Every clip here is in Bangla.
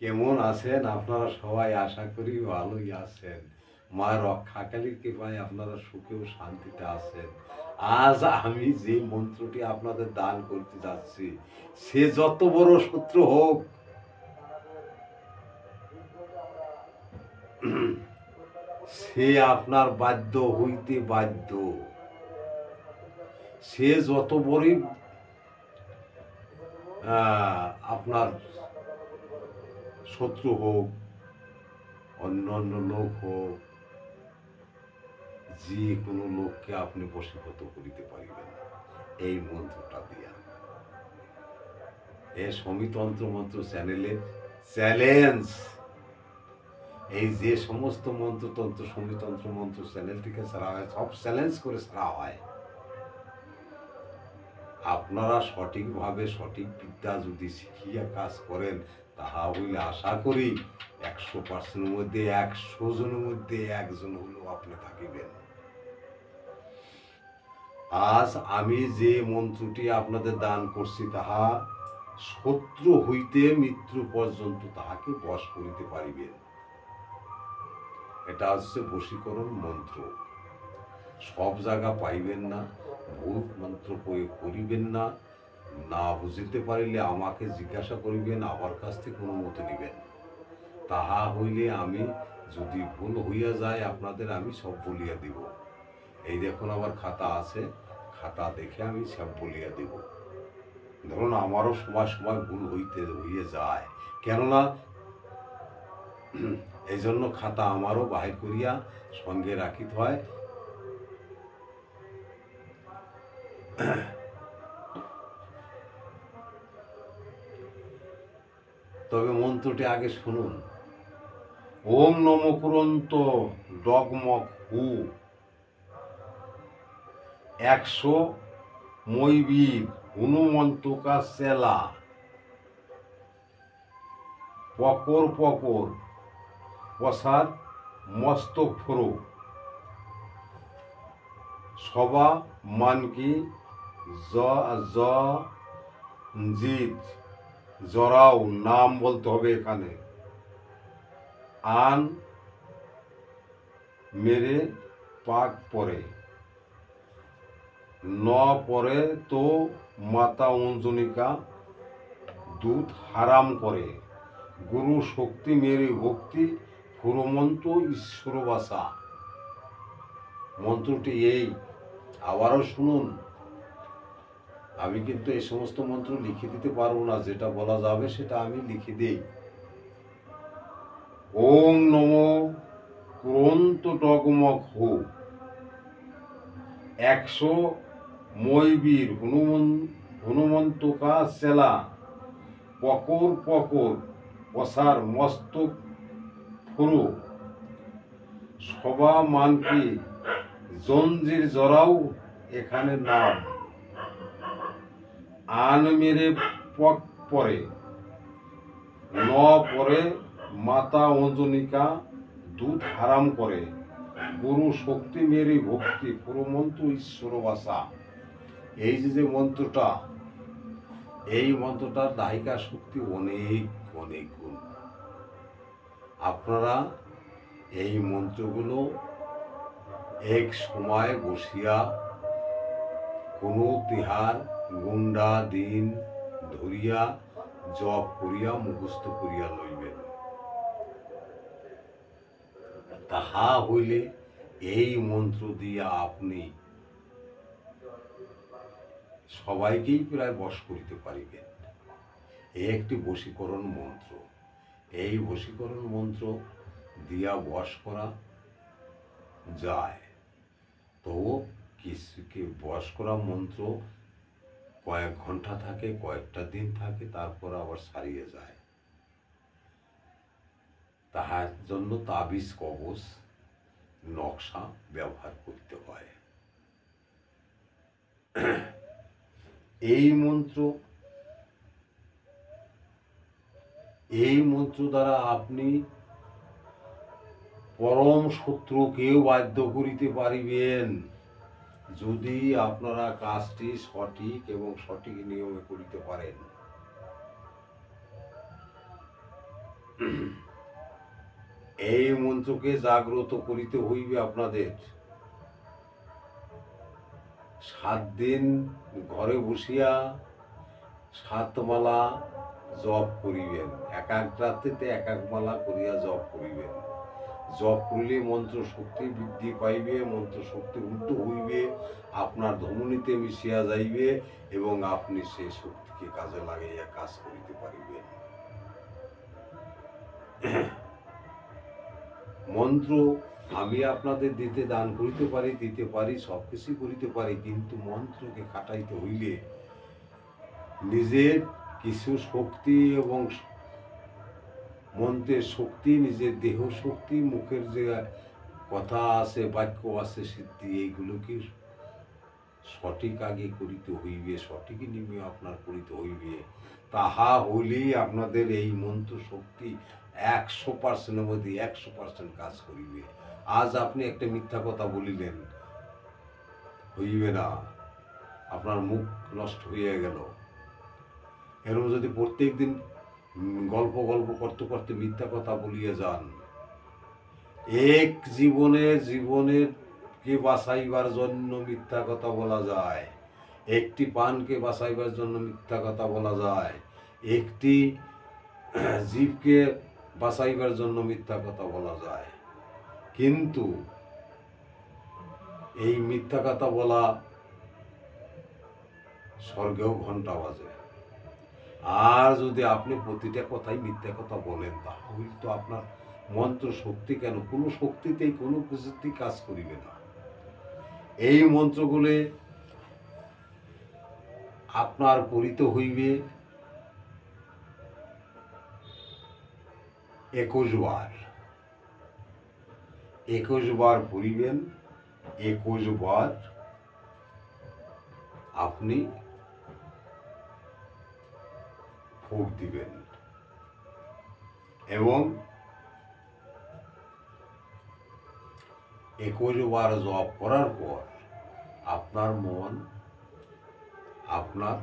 কেমন আছেন আপনারা সবাই? আশা করি ভালোই আছেন। মা রক্ষাকালীর কৃপায় আপনারা সুখে ও শান্তিতে আছেন। আজ আমি যে মন্ত্রটি আপনাদের দান করতে যাচ্ছি, সে যত বড় শত্রু হোক, সে আপনার বাধ্য হইতে বাধ্য। সে যত বড়ই আপনার শত্রু হোক, অন্য লোক হোক, যে কোনো লোককে আপনি বশীভূত করিতে পারিবেন এই মন্ত্রটা দিয়া। এ সমিতন্ত্র মন্ত্র চ্যানেলের চ্যালেঞ্জ। এই যে সমস্ত মন্ত্রতন্ত্র সমিতন্ত্র মন্ত্র চ্যানেল থেকে ছাড়া হয়, সব চ্যালেঞ্জ করে ছাড়া হয়। আপনারা সঠিকভাবে সঠিক বিদ্যা যদি শিখিয়া কাজ করেন, তাহা হইলে আশা করি 100% মধ্যে 100 জনের মধ্যে একজন হলেও আপনি থাকিবেন। আজ আমি যে মন্ত্রটি আপনাদের দান করছি, তাহা শত্রু হইতে মৃত্যু পর্যন্ত তাহাকে বশ করিতে পারিবেন। এটা হচ্ছে বশীকরণ মন্ত্র। সব জায়গা পাইবেন না, ভুল মন্ত্র প্রয়োগ করিবেন না। না বুঝিতে পারিলে আমাকে জিজ্ঞাসা করিবেন, আমার কাছ থেকে অনুমতি নিবেন। তাহা হইলে আমি যদি ভুল হইয়া যায় আপনাদের, আমি সব বলিয়া দিব। এই দেখুন আমার খাতা আছে, খাতা দেখে আমি সব বলিয়া দিব। ধরুন আমারও সময় সময় ভুল হইয়ে যায়, কেননা এই জন্য খাতা আমারও বাহির করিয়া সঙ্গে রাখিতে হয়। তবে মন্ত্রটি আগে শুনুন। ওম নম কুরন্ত ডগমগ হু 100 মৈবীর হনুমন্তকা সেলা পকর পকর প্রসাদ মস্তক ফোরো সবা মানকি জিত জরাও, নাম বলতে হবে এখানে। আন মেরে পাক পরে ন পরে তো মাতা অঞ্জনিকা দুধ হারাম করে। গুরু শক্তি মেরে ভক্তি পুরমন্ত্র ঈশ্বর বাসা। মন্ত্রটি এই, আবারও শুনুন। আমি কিন্তু এই সমস্ত মন্ত্র লিখে দিতে পারবো না, যেটা বলা যাবে সেটা আমি লিখে দিই। ওং নম কুরন্ত ডগমগ হো 100 মৈবীর হনুমন্তকা সেলা পকর পকর পসার মস্তক ফুরো সবা মানকি জঞ্জির জরাও, এখানে নাম। আন মেরে পক পরে ন পরে মাতা অঞ্জনিকা দুধ হারাম করে। গুরু শক্তি মেরে ভক্তি পুরমন্ত্র ঈশ্বর বাসা। এই যে মন্ত্রটা, এই মন্ত্রটার দায়িকা শক্তি অনেক অনেক গুণ। আপনারা এই মন্ত্রগুলো এক সময় বসিয়া কোনো তিহার গুন্ডা দিন ধরিয়া জপ করিয়া মুখস্থ করিয়া লইবেন। তাহা হইলে এই মন্ত্র দিয়া আপনি সবাইকেই প্রায় বশ করিতে পারিবেন। এই একটি বশীকরণ মন্ত্র। এই বশীকরণ মন্ত্র দিয়া বশ করা যায়। তো কিছুকে বশ করা মন্ত্র কয়েক ঘন্টা থাকে, কয়েকটা দিন থাকে, তারপর আবার সারিয়ে যায়। তাহার জন্য তাবিজ কবচ নকশা ব্যবহার করতে হয়। এই মন্ত্র দ্বারা আপনি পরম শত্রুকেও বাধ্য করিতে পারিবেন, যদি আপনারা কাজটি সঠিক এবং সঠিক নিয়মে করিতে পারেন। এই মন্ত্রকে জাগ্রত করিতে হইবে আপনাদের। 7 দিন ঘরে বসিয়া 7 মালা জপ করিবেন। এক এক রাত্রিতে এক এক মালা করিয়া জপ করিবেন। জপ করিলে মন্ত্র শক্তি বৃদ্ধি পাইবে, মন্ত্র শক্তি উদ্ধ হইবে, আপনার ধমনীতে মিশিয়া যাইবে এবং আপনি সেই শক্তিকে কাজে লাগাইয়া কাজ করিতে পারিবেন। মন্ত্র আমি আপনাদের দিতে দান করিতে পারি, দিতে পারি, সব কিছুই করিতে পারি, কিন্তু মন্ত্রকে খাটাইতে হইলে নিজের কিছু শক্তি এবং মন্ত্রের শক্তি, নিজের দেহ শক্তি, মুখের যে কথা আছে, বাক্য আছে, সিদ্ধি, এইগুলোকে সঠিক আগে করিতে হইবে, সঠিক নিয়মে আপনার করিতে হইবে। তাহা হইলেই আপনাদের এই মন্ত্র শক্তি 100%-এর মধ্যে 100% কাজ করিবে। আজ আপনি একটা মিথ্যা কথা বলিলেন, হইবে না, আপনার মুখ নষ্ট হইয়া গেল। এরকম যদি প্রত্যেক দিন গল্প করতে করতে মিথ্যা কথা বলিয়ে যান, এক জীবনের কে বাঁচাইবার জন্য মিথ্যা কথা বলা যায়, একটি পানকে বাঁচাইবার জন্য মিথ্যা কথা বলা যায়, একটি জীবকে বাঁচাইবার জন্য মিথ্যা কথা বলা যায়, কিন্তু এই মিথ্যা কথা বলা স্বর্গেও ঘন্টা বাজে। আর যদি আপনি প্রতিটা কথাই মিথ্যা কথা বলেন, তাহলে তো আপনার মন্ত্র শক্তি কেন, কোনো শক্তিতেই কোনো কিছুতেই কাজ করিবে না। এই মন্ত্রগুলো আপনার পড়িতে হইবে 21 বার। 21 বার পড়িবেন, 21 বার আপনি ফুঁক দিবেন এবং 21 বার জপ করার পর আপনার মন আপনার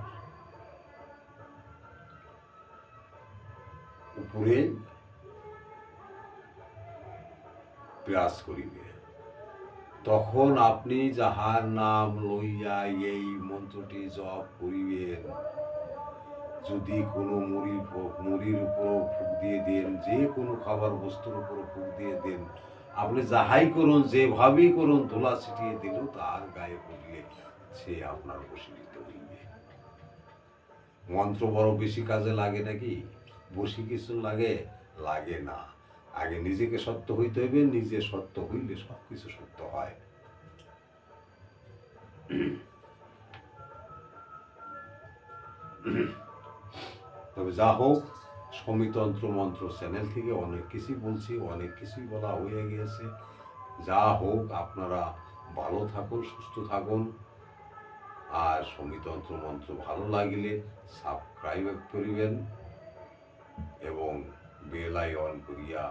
উপরে বিরাজ করিবে। তখন আপনি যাহার নাম লইয়া এই মন্ত্রটি জপ করিবেন, যদি কোনো মুড়ির উপর ফুঁক দিয়ে দেন, যে কোনো খাবার বস্তুর উপর ফুঁক দিয়ে দেন, আপনি যাহাই করুন, যেভাবেই করুন, ধুলা ছিটিয়ে দিল তার গায়ে পড়লে সে আপনার বশীভূত হইবে। মন্ত্র বড় বেশি কাজে লাগে নাকি? বশী কিছু লাগে না। আগে নিজেকে সত্য হইতে হইবে, নিজে সত্য হইলে সব কিছু সত্য হয়। তবে যা হোক, সমিতন্ত্র মন্ত্র চ্যানেল থেকে অনেক কিছুই বলছি, অনেক কিছুই বলা হয়ে গিয়েছে। যা হোক, আপনারা ভালো থাকুন, সুস্থ থাকুন। আর সমিতন্ত্র মন্ত্র ভালো লাগিলে সাবস্ক্রাইব করিবেন এবং বেল আইকন করিয়া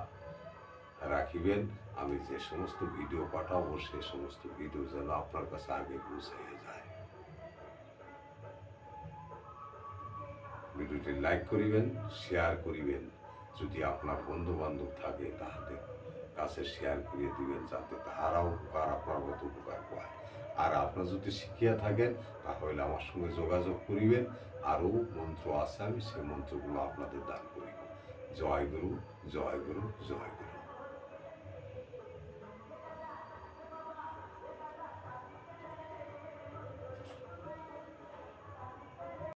রাখিবেন। আমি যে সমস্ত ভিডিও পাঠাবো সে সমস্ত ভিডিও যেন আপনার কাছে আগে পৌঁছে যায়। ভিডিওটি লাইক করিবেন, শেয়ার করিবেন। যদি আপনার বন্ধু বান্ধব থাকে তাহাদের কাছে শেয়ার করিয়ে দিবেন, যাতে তাহারাও উপকার আপনার মতো উপকার পায়। আর আপনার যদি শিখিয়া থাকেন তাহলে আমার সঙ্গে যোগাযোগ করিবেন। আরও মন্ত্র আছে, আমি সেই মন্ত্রগুলো আপনাদের দান করিব। জয় গুরু, জয় গুরু, জয় গুরু।